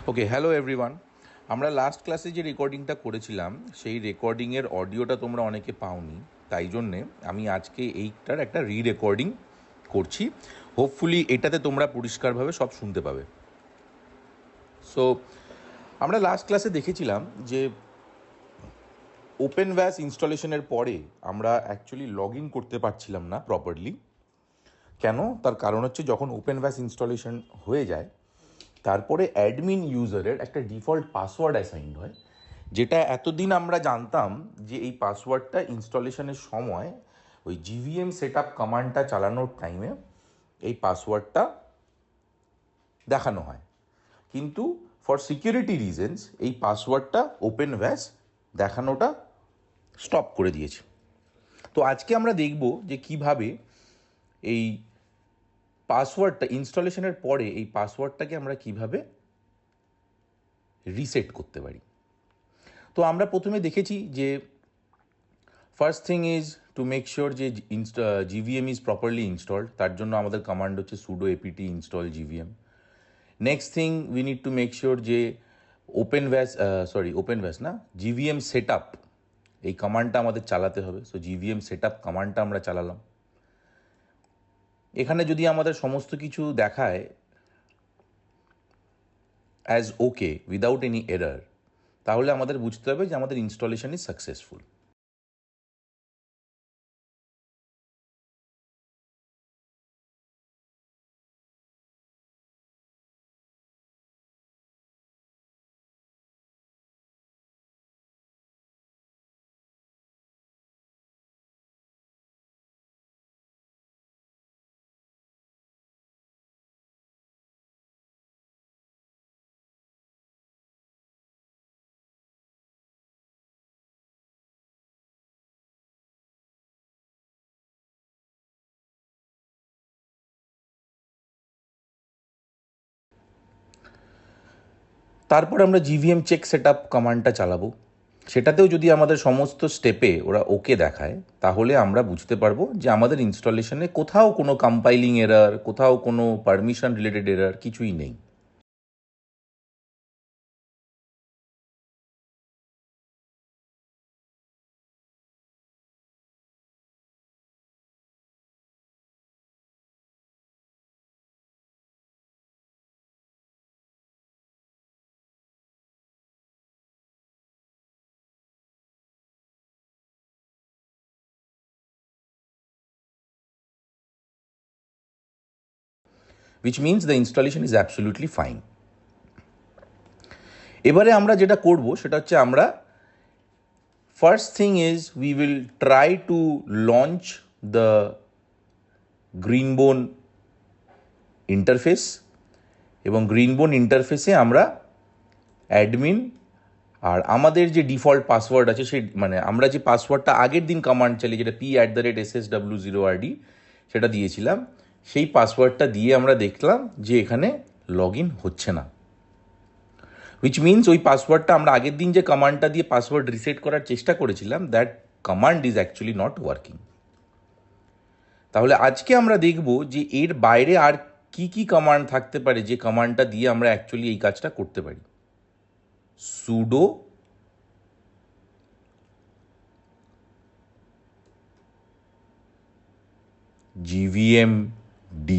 ওকে, hello everyone. আমরা last ক্লাসে যে রেকর্ডিংটা করেছিলাম সেই রেকর্ডিংয়ের অডিওটা তোমরা অনেকে পাওনি, তাই জন্যে আমি আজকে এইটার একটা রেকর্ডিং করছি। হোপফুলি এটাতে তোমরা পরিষ্কারভাবে সব শুনতে পাবে। সো আমরা লাস্ট ক্লাসে দেখেছিলাম যে ওপেন ভ্যাস ইনস্টলেশনের পরে আমরা অ্যাকচুয়ালি লগ ইন করতে পারছিলাম না প্রপারলি। কেন? তার কারণ হচ্ছে যখন ওপেন ভ্যাস ইনস্টলেশন হয়ে যায় তারপরে অ্যাডমিন ইউজারের একটা ডিফল্ট পাসওয়ার্ড অ্যাসাইন্ড হয়, যেটা এতদিন আমরা জানতাম যে এই পাসওয়ার্ডটা ইনস্টলেশনের সময় ওই জিভিএম সেট আপ কমান্ডটা চালানোর টাইমে এই পাসওয়ার্ডটা দেখানো হয়। কিন্তু ফর সিকিউরিটি রিজনস এই পাসওয়ার্ডটা ওপেন ভ্যাস দেখানোটা স্টপ করে দিয়েছে। তো আজকে আমরা দেখব যে কিভাবে এই পাসওয়ার্ডটা ইনস্টলেশনের পরে এই পাসওয়ার্ডটাকে আমরা কিভাবে রিসেট করতে পারি। তো আমরা প্রথমে দেখেছি যে first thing is two make sure যে জিভিএম ইজ প্রপারলি ইনস্টলড। তার জন্য আমাদের কমান্ড হচ্ছে sudo APT install GVM. Next thing we need to make sure যে ওপেন ভ্যাস না, জিভিএম সেট আপ এই কমান্ডটা আমাদের চালাতে হবে। সো জিভিএম সেট আপ কমান্ডটা আমরা চালালাম। এখানে যদি আমাদের সমস্ত কিছু দেখায় as okay without any error, তাহলে আমাদের বুঝতে হবে যে আমাদের ইনস্টলেশন ইজ সাকসেসফুল। তারপর আমরা জিভিএম চেক সেট আপ কমান্ডটা চালাবো। সেটাতেও যদি আমাদের সমস্ত স্টেপে ওরা ওকে দেখায়, তাহলে আমরা বুঝতে পারবো যে আমাদের ইনস্টলেশনে কোথাও কোনো কম্পাইলিং এরার, কোথাও কোনো পারমিশন রিলেটেড এরার কিছুই নেই। which means the installation is absolutely fine. এবারে আমরা যেটা করব সেটা হচ্ছে আমরা first thing is we will try to launch the Greenbone interface, এবং গ্রিনবোন ইন্টারফেসে আমরা অ্যাডমিন আর আমাদের যে ডিফল্ট পাসওয়ার্ড আছে সেই আমরা যে পাসওয়ার্ডটা আগের দিন কমান্ড চালিয়ে যেটা p@ssw0rd সেটা দিয়েছিলাম, সেই পাসওয়ার্ডটা দিয়ে আমরা দেখলাম যে এখানে লগ ইন হচ্ছে না। উইচ মিনস ওই পাসওয়ার্ডটা আমরা আগের দিন যে কমান্ডটা দিয়ে পাসওয়ার্ড রিসেট করার চেষ্টা করেছিলাম, that command is actually not working. তাহলে আজকে আমরা দেখব যে এর বাইরে আর কি কি কমান্ড থাকতে পারে যে কমান্ডটা দিয়ে আমরা অ্যাকচুয়ালি এই কাজটা করতে পারি। সুডো GVMD,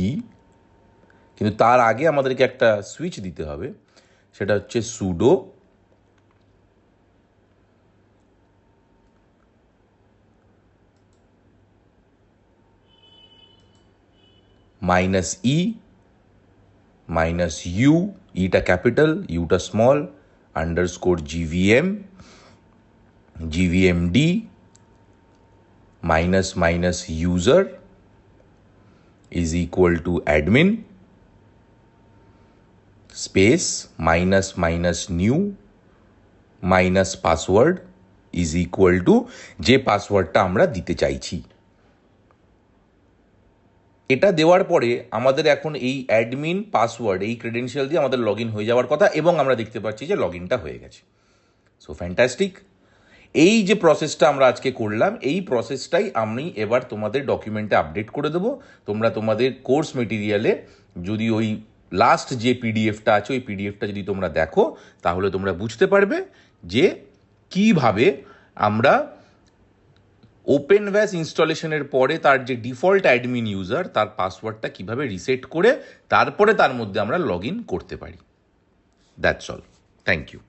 কিন্তু তার আগে আমাদেরকে একটা সুইচ দিতে হবে, সেটা হচ্ছে সুডো -e -u, ইটা ক্যাপিটাল ইউটা small, _GVMD --user is equal to admin space --new -password is equal to যে পাসওয়ার্ডটা আমরা দিতে চাইছি। এটা দেওয়ার পরে আমাদের এখন এই অ্যাডমিন পাসওয়ার্ড এই ক্রেডেনশিয়াল দিয়ে আমাদের লগ ইন হয়ে যাওয়ার কথা, এবং আমরা দেখতে পাচ্ছি যে লগ ইনটা হয়ে গেছে। So fantastic. এই যে প্রসেসটা আমরা আজকে করলাম, এই প্রসেসটাই আমি এবার তোমাদের ডকুমেন্টে আপডেট করে দেবো। তোমরা তোমাদের কোর্স মেটেরিয়ালে যদি ওই লাস্ট যে পিডিএফটা আছে ওই পিডিএফটা যদি তোমরা দেখো তাহলে তোমরা বুঝতে পারবে যে কিভাবে আমরা ওপেন ভ্যাস ইনস্টলেশনের পরে তার যে ডিফল্ট অ্যাডমিন ইউজার তার পাসওয়ার্ডটা কিভাবে রিসেট করে তারপরে তার মধ্যে আমরা লগ ইন করতে পারি। That's all. Thank you.